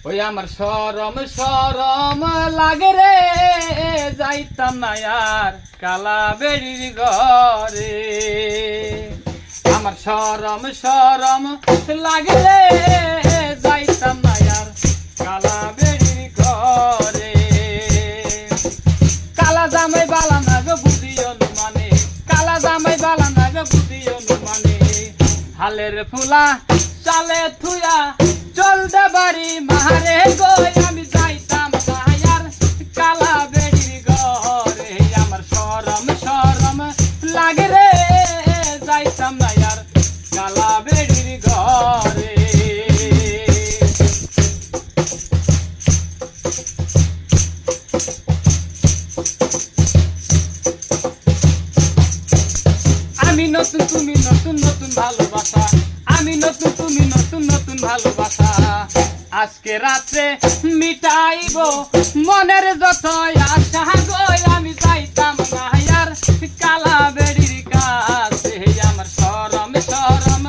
ওই আমার শরম শরম লাগে রে যাইতাম না আর কালা বেড়ির ঘরে। আমার শরম শরম লাগে রে যাইতাম না আর কালা বেড়ির ঘরে। কালা জামাই বালা না গো বুদ্ধি অনুমানে, কালা জামাই বালা না গো বুদ্ধি অনুমানে। হালের ফুলা চালে থুয়া চলতে বাড়ি মারে গো আমি যাইতাম না আর কালা বেড়ির ঘরে। আমার শরম শরম লাগে রে যাইতাম না আর কালা বেড়ির ঘরে। আমি নতুন তুমি নতুন নতুন ভালোবাসা, আমি নতুন তুমি নতুন নতুন ভালোবাসা। আজকে রাত্রে মিটাইব মনের যত আশা গো আমি যাইতাম না আর কালা বেড়ির কাছে। আমার শরম শরম